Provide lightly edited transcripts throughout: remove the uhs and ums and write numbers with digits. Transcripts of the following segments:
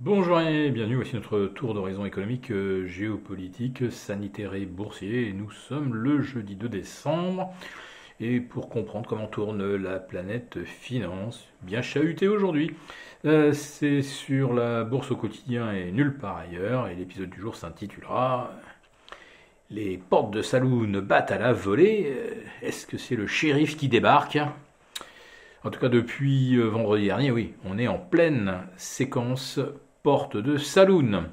Bonjour et bienvenue, voici notre tour d'horizon économique, géopolitique, sanitaire et boursier. Et nous sommes le jeudi 2 décembre. Et pour comprendre comment tourne la planète finance, bien chahutée aujourd'hui, c'est sur la bourse au quotidien et nulle part ailleurs. Et l'épisode du jour s'intitulera Les portes de saloon battent à la volée. Est-ce que c'est le shérif qui débarque? En tout cas, depuis vendredi dernier, oui, on est en pleine séquence porte de saloon.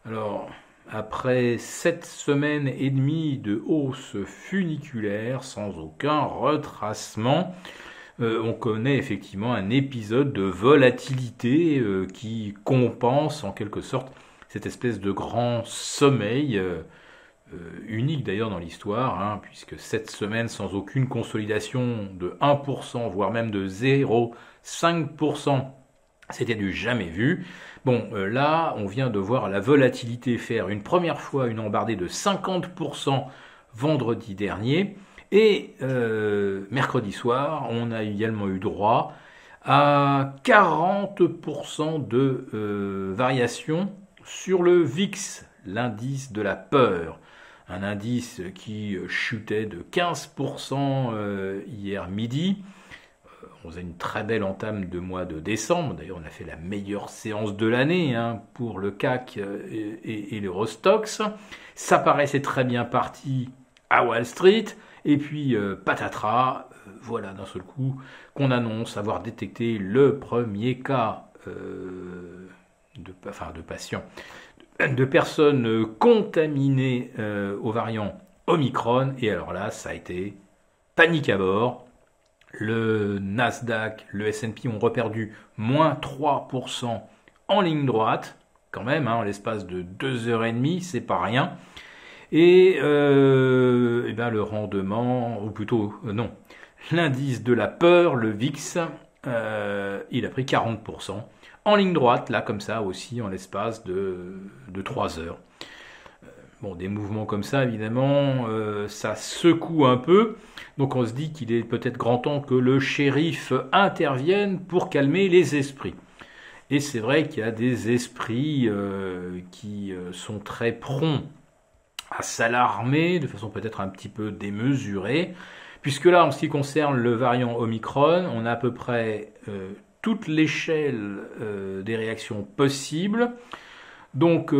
Alors, après 7 semaines et demie de hausse funiculaire sans aucun retracement, on connaît effectivement un épisode de volatilité qui compense en quelque sorte cette espèce de grand sommeil unique d'ailleurs dans l'histoire, hein, puisque 7 semaines sans aucune consolidation de 1%, voire même de 0,5%, c'était du jamais vu. Bon, là, on vient de voir la volatilité faire une première fois une embardée de 50% vendredi dernier. Et mercredi soir, on a également eu droit à 40% de variation sur le VIX, l'indice de la peur. Un indice qui chutait de 15% hier midi. On faisait une très belle entame de mois de décembre. D'ailleurs, on a fait la meilleure séance de l'année pour le CAC et l'Eurostoxx. Ça paraissait très bien parti à Wall Street. Et puis, patatras, voilà d'un seul coup qu'on annonce avoir détecté le premier cas de patients, de personnes contaminées au variant Omicron. Et alors là, ça a été panique à bord. Le Nasdaq, le S&P ont reperdu moins 3% en ligne droite, quand même, en l'espace de 2h30, c'est pas rien. Et, ben le rendement, ou plutôt, non, l'indice de la peur, le VIX, il a pris 40%. En ligne droite, là, comme ça aussi, en l'espace de 3 heures. Bon, des mouvements comme ça, évidemment, ça secoue un peu. Donc on se dit qu'il est peut-être grand temps que le shérif intervienne pour calmer les esprits. Et c'est vrai qu'il y a des esprits qui sont très prompts à s'alarmer de façon peut-être un petit peu démesurée. Puisque là, en ce qui concerne le variant Omicron, on a à peu près toute l'échelle des réactions possibles. Donc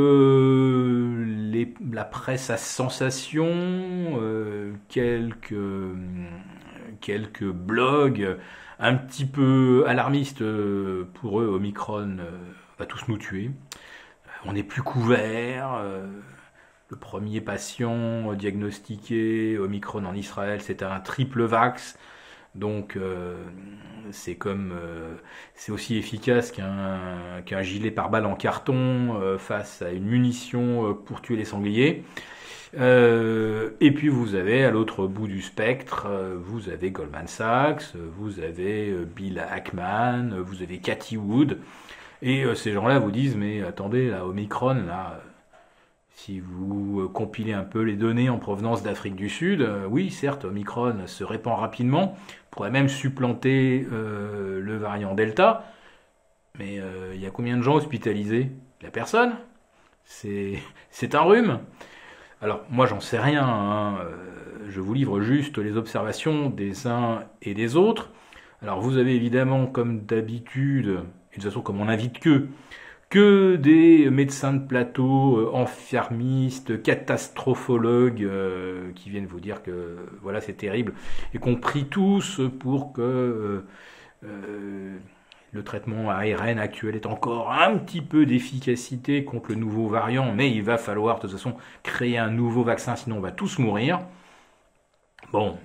la presse à sensation, quelques blogs un petit peu alarmistes pour eux, Omicron va tous nous tuer. On n'est plus couverts. Le premier patient diagnostiqué Omicron en Israël, c'était un triple vax. Donc c'est aussi efficace qu'un gilet pare-balles en carton face à une munition pour tuer les sangliers. Et puis vous avez à l'autre bout du spectre, vous avez Goldman Sachs, vous avez Bill Ackman, vous avez Cathy Wood. Et ces gens-là vous disent mais attendez, là, Omicron, là, si vous compilez un peu les données en provenance d'Afrique du Sud, oui, certes, Omicron se répand rapidement, pourrait même supplanter le variant Delta, mais il y a combien de gens hospitalisés? Il n'y a personne. C'est un rhume. Alors, moi, j'en sais rien. Je vous livre juste les observations des uns et des autres. Alors, vous avez évidemment, comme d'habitude, et de toute façon, comme on n'invite que des médecins de plateau, enfermistes, catastrophologues qui viennent vous dire que voilà c'est terrible et qu'on prie tous pour que le traitement ARN actuel ait encore un petit peu d'efficacité contre le nouveau variant, mais il va falloir de toute façon créer un nouveau vaccin, sinon on va tous mourir. Bon,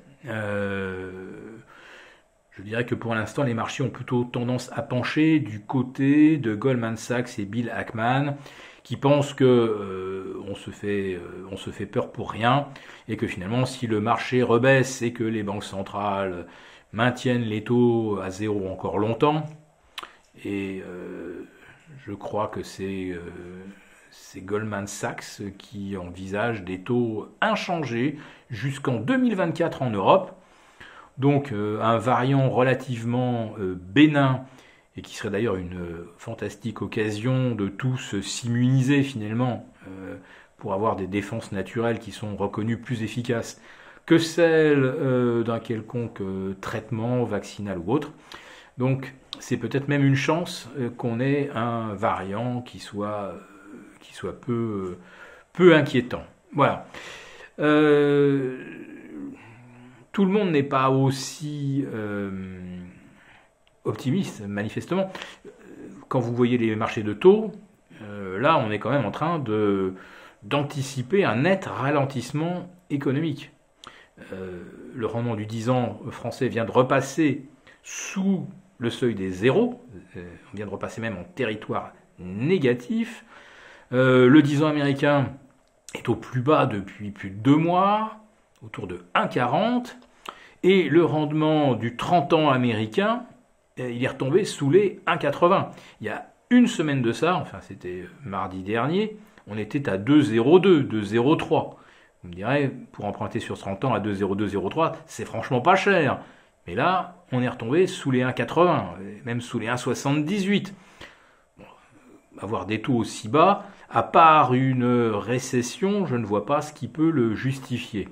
je dirais que pour l'instant, les marchés ont plutôt tendance à pencher du côté de Goldman Sachs et Bill Ackman, qui pensent que on se fait peur pour rien, et que finalement, si le marché rebaisse et que les banques centrales maintiennent les taux à zéro encore longtemps, et je crois que c'est Goldman Sachs qui envisage des taux inchangés jusqu'en 2024 en Europe. Donc un variant relativement bénin et qui serait d'ailleurs une fantastique occasion de tous s'immuniser finalement pour avoir des défenses naturelles qui sont reconnues plus efficaces que celles d'un quelconque traitement vaccinal ou autre. Donc c'est peut-être même une chance qu'on ait un variant qui soit peu inquiétant. Voilà. Tout le monde n'est pas aussi optimiste, manifestement. Quand vous voyez les marchés de taux, là, on est quand même en train d'anticiper un net ralentissement économique. Le rendement du 10 ans français vient de repasser sous le seuil des zéros. On vient de repasser même en territoire négatif. Le 10 ans américain est au plus bas depuis plus de 2 mois, autour de 1,40. Et le rendement du 30 ans américain, il est retombé sous les 1,80. Il y a une semaine de ça, enfin c'était mardi dernier, on était à 2,02, 2,03. Vous me direz, pour emprunter sur 30 ans à 2,02, 0,3, c'est franchement pas cher. Mais là, on est retombé sous les 1,80, même sous les 1,78. Bon, avoir des taux aussi bas, à part une récession, je ne vois pas ce qui peut le justifier.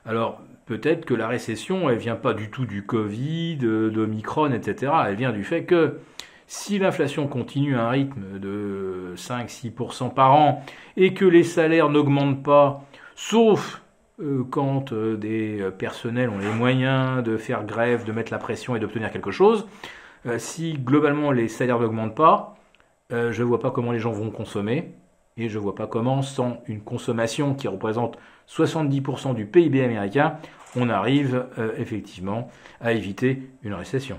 Alors, peut-être que la récession, elle vient pas du tout du Covid, d'Omicron, etc. Elle vient du fait que si l'inflation continue à un rythme de 5-6% par an et que les salaires n'augmentent pas, sauf quand des personnels ont les moyens de faire grève, de mettre la pression et d'obtenir quelque chose, si globalement les salaires n'augmentent pas, je ne vois pas comment les gens vont consommer. Et je ne vois pas comment, sans une consommation qui représente 70% du PIB américain, on arrive effectivement à éviter une récession.